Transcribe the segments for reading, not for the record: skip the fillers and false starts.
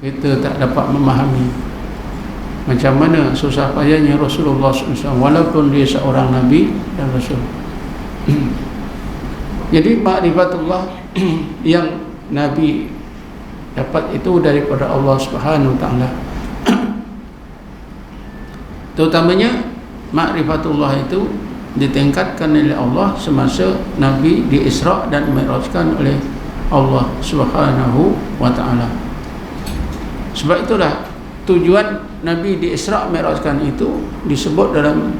kita tak dapat memahami macam mana susah payahnya Rasulullah SAW walaupun dia seorang Nabi dan Rasul. Jadi ma'rifatullah yang Nabi dapat itu daripada Allah Subhanahu Wa Taala. Terutamanya ma'rifatullah itu ditingkatkan oleh Allah semasa Nabi di Isra' dan Mi'rajkan oleh Allah Subhanahu Wa Taala. Sebab itulah tujuan Nabi di Isra' Mi'rajkan itu disebut dalam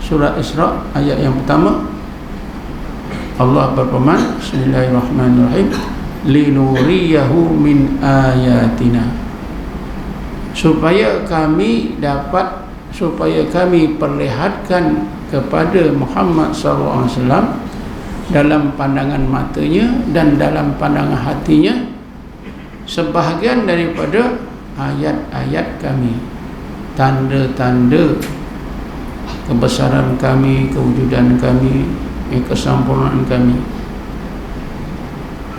surah Isra' ayat yang pertama. Allah berfirman, Bismillahirrahmanirrahim, linuriyahu min ayatina, supaya kami perlihatkan kepada Muhammad SAW dalam pandangan matanya dan dalam pandangan hatinya sebahagian daripada ayat-ayat kami, tanda-tanda kebesaran kami, kewujudan kami, kesempurnaan kami.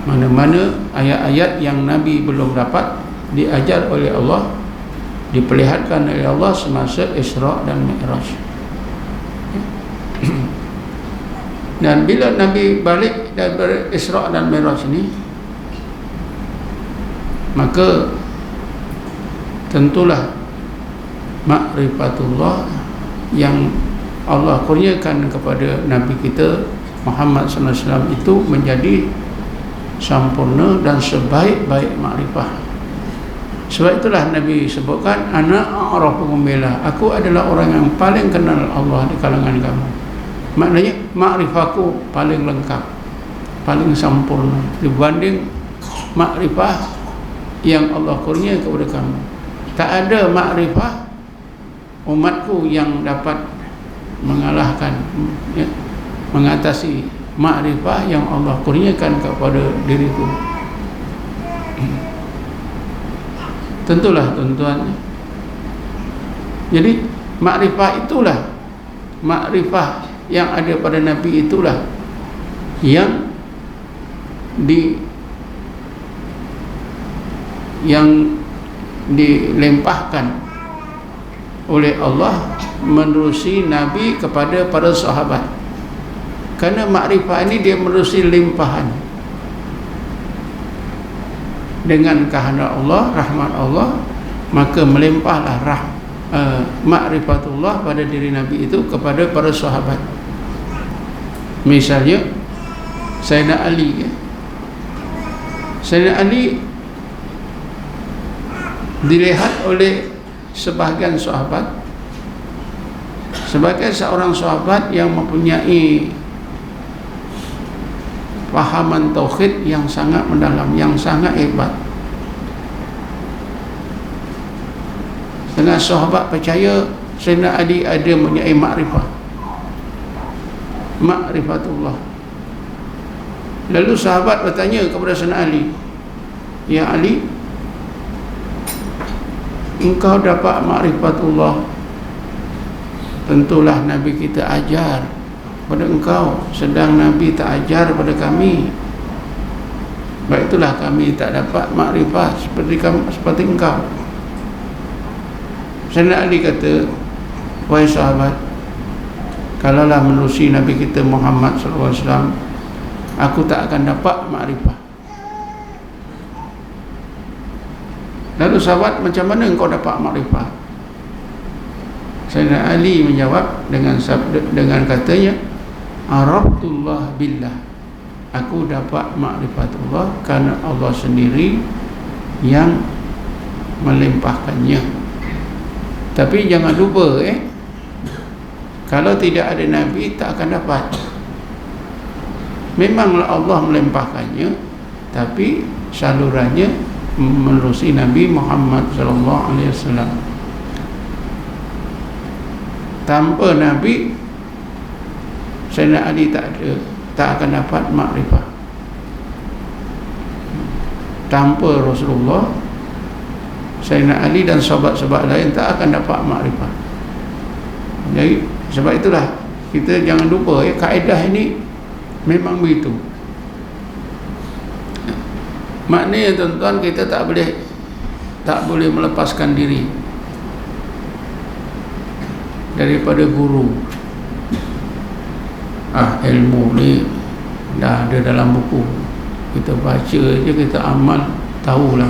Mana-mana ayat-ayat yang Nabi belum dapat diajar oleh Allah, diperlihatkan oleh Allah semasa Isra' dan Mi'raj. Dan bila Nabi balik dari Isra' dan Mi'raj ini, maka tentulah ma'rifatullah yang Allah kurniakan kepada Nabi kita Muhammad SAW itu menjadi sempurna dan sebaik-baik makrifah. Sebab itulah Nabi sebutkan, ana a'rafukum billah, aku adalah orang yang paling kenal Allah di kalangan kamu. Maknanya makrifahku paling lengkap, paling sempurna dibanding makrifah yang Allah kurnia kepada kamu. Tak ada makrifah umatku yang dapat mengalahkan, ya, mengatasi makrifah yang Allah kurniakan kepada diriku. Tentulah tuan-tuan. Jadi makrifah itulah, makrifah yang ada pada Nabi itulah yang dilempahkan oleh Allah menerusi Nabi kepada para sahabat. Kerana makrifah ini dia menerusi limpahan dengan kehendak Allah, rahmat Allah, maka melimpahlah makrifatullah pada diri Nabi itu kepada para sahabat. Misalnya Sayyidina Ali, Sayyidina Ali dilihat oleh sebahagian sahabat sebagai seorang sahabat yang mempunyai fahaman tauhid yang sangat mendalam, yang sangat hebat. Setengah sahabat percaya Sayyidina Ali ada mempunyai makrifatullah. Lalu sahabat bertanya kepada Sayyidina Ali, ya Ali, engkau dapat makrifatullah, tentulah Nabi kita ajar pada engkau, sedang Nabi tak ajar pada kami. Baik itulah kami tak dapat makrifat seperti engkau. Sayyidina Ali kata, wahai sahabat, kalaulah menerusi Nabi kita Muhammad SAW, aku tak akan dapat makrifat. Lalu sahabat, macam mana engkau dapat makrifat? Sayyidina Ali menjawab dengan katanya, Arabtullah billah, aku dapat makrifatullah kerana Allah sendiri yang melimpahkannya. Tapi jangan lupa, kalau tidak ada Nabi tak akan dapat. Memanglah Allah melimpahkannya, tapi salurannya menerusi Nabi Muhammad SAW. Tanpa Nabi, Sayyidina Ali tak akan dapat makrifah. Tanpa Rasulullah, Sayyidina Ali dan sahabat-sahabat lain tak akan dapat makrifah. Jadi sebab itulah kita jangan lupa, kaedah ini memang begitu. Maknanya tuan-tuan, kita tak boleh tak boleh melepaskan diri daripada guru. Ilmu ni dah ada dalam buku, kita baca je, kita amal, tahulah,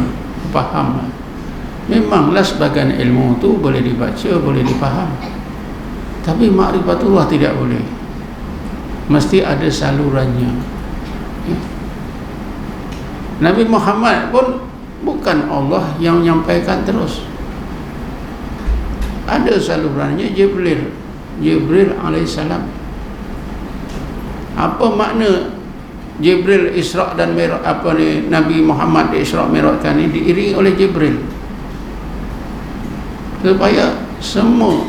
faham. Memanglah sebagian ilmu tu boleh dibaca, boleh dipaham, tapi ma'rifatullah tidak boleh, mesti ada salurannya. Nabi Muhammad pun bukan Allah yang menyampaikan terus, ada salurannya. Jibril alaihissalam. Apa makna Jibril Isra' dan Mi'raj, Nabi Muhammad di Isra' Mi'rajkan ini diiringi oleh Jibril, supaya semua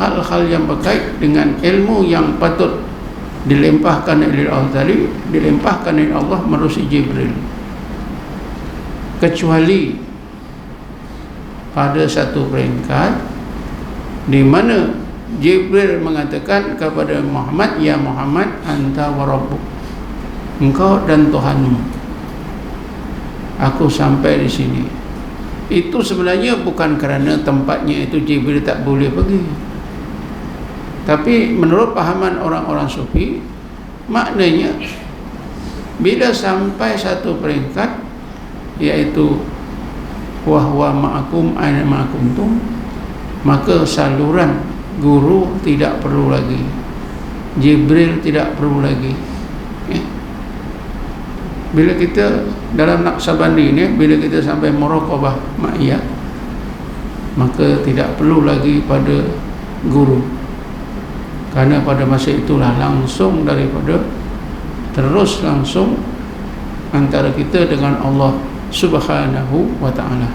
hal-hal yang berkait dengan ilmu yang patut dilempahkan oleh Allah tadi dilempahkan oleh Allah melalui Jibril, kecuali pada satu peringkat di mana Jibril mengatakan kepada Muhammad, ya Muhammad, anta wa rabbuk, engkau dan Tuhanmu, aku sampai di sini. Itu sebenarnya bukan kerana tempatnya itu Jibril tak boleh pergi, tapi menurut pahaman orang-orang sufi, maknanya bila sampai satu peringkat, iaitu wahwa ma'akum aina ma kuntum, maka saluran guru tidak perlu lagi, Jibril tidak perlu lagi. Bila kita dalam Naqsabandi ni, bila kita sampai muraqabah ma'iyah, maka tidak perlu lagi pada guru, kerana pada masa itulah langsung daripada terus langsung antara kita dengan Allah Subhanahu wa ta'ala.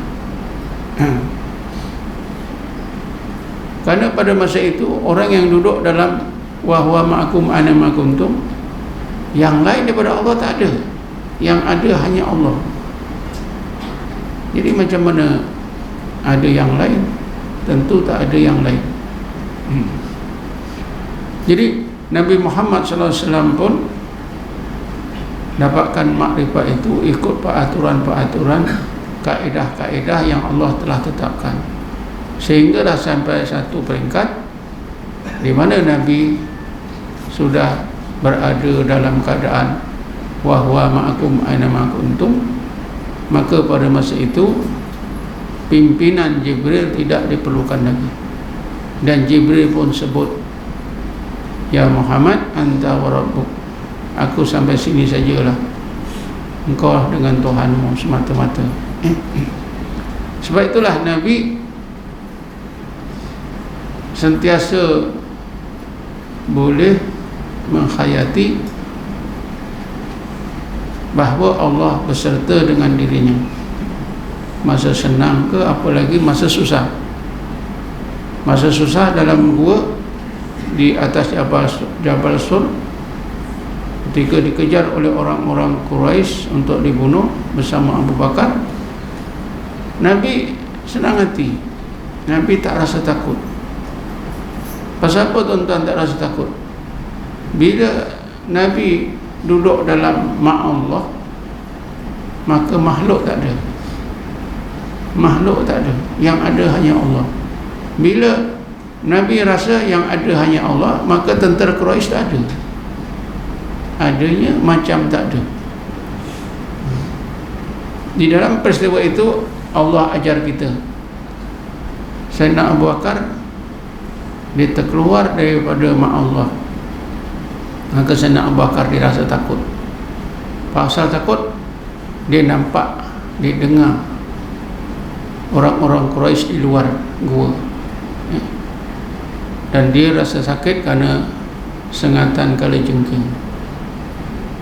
Kerana pada masa itu orang yang duduk dalam wahwa ma'akum ana ma kuntum, yang lain daripada Allah tak ada, yang ada hanya Allah. Jadi macam mana ada yang lain? Tentu tak ada yang lain. Jadi Nabi Muhammad SAW pun dapatkan makrifat itu ikut peraturan-peraturan, kaedah-kaedah yang Allah telah tetapkan, sehinggalah sampai satu peringkat di mana Nabi sudah berada dalam keadaan wahwa ma'akum aina ma kuntum, maka pada masa itu pimpinan Jibril tidak diperlukan lagi, dan Jibril pun sebut, ya Muhammad, anta wa rabbuk, aku sampai sini sajalah, engkau dengan Tuhanmu semata-mata. Sebab itulah Nabi sentiasa boleh menghayati bahawa Allah beserta dengan dirinya, masa senang ke apalagi masa susah. Masa susah dalam gua di atas Jabal Sur, ketika dikejar oleh orang-orang Quraisy untuk dibunuh bersama Abu Bakar, Nabi senang hati, Nabi tak rasa takut. Pasal apa tuan-tuan tak rasa takut? Bila Nabi duduk dalam ma'allah, maka makhluk tak ada, makhluk tak ada, yang ada hanya Allah. Bila Nabi rasa yang ada hanya Allah, maka tentera Quraisy tak ada, adanya macam tak ada. Di dalam peristiwa itu Allah ajar kita, Sayyidina Abu Bakar dia terkeluar daripada ma'allah, maka Sayyidina Abu Bakar dia rasa takut. Pasal takut, dia nampak, dia dengar orang-orang Quraisy di luar gua, dan dia rasa sakit kerana sengatan kalajengking.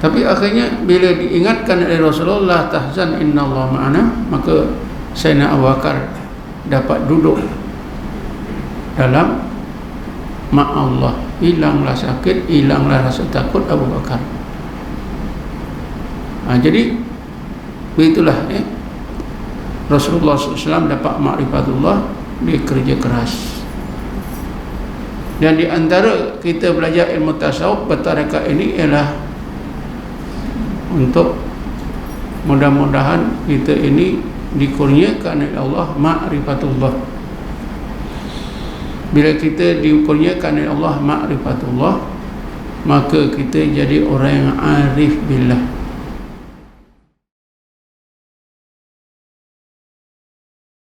Tapi akhirnya bila diingatkan oleh Rasulullah, tahzan innallaha ma'ana, maka Sayyidina Abu Bakar dapat duduk dalam ma'allah, hilanglah sakit, hilanglah rasa takut Abu Bakar. Jadi begitulah Rasulullah SAW dapat ma'rifatullah, dia kerja keras. Dan di antara kita belajar ilmu tasawuf bertarekat ini ialah untuk mudah-mudahan kita ini dikurniakan oleh Allah ma'rifatullah. Bila kita dikurniakan oleh Allah ma'rifatullah, maka kita jadi orang yang arif billah.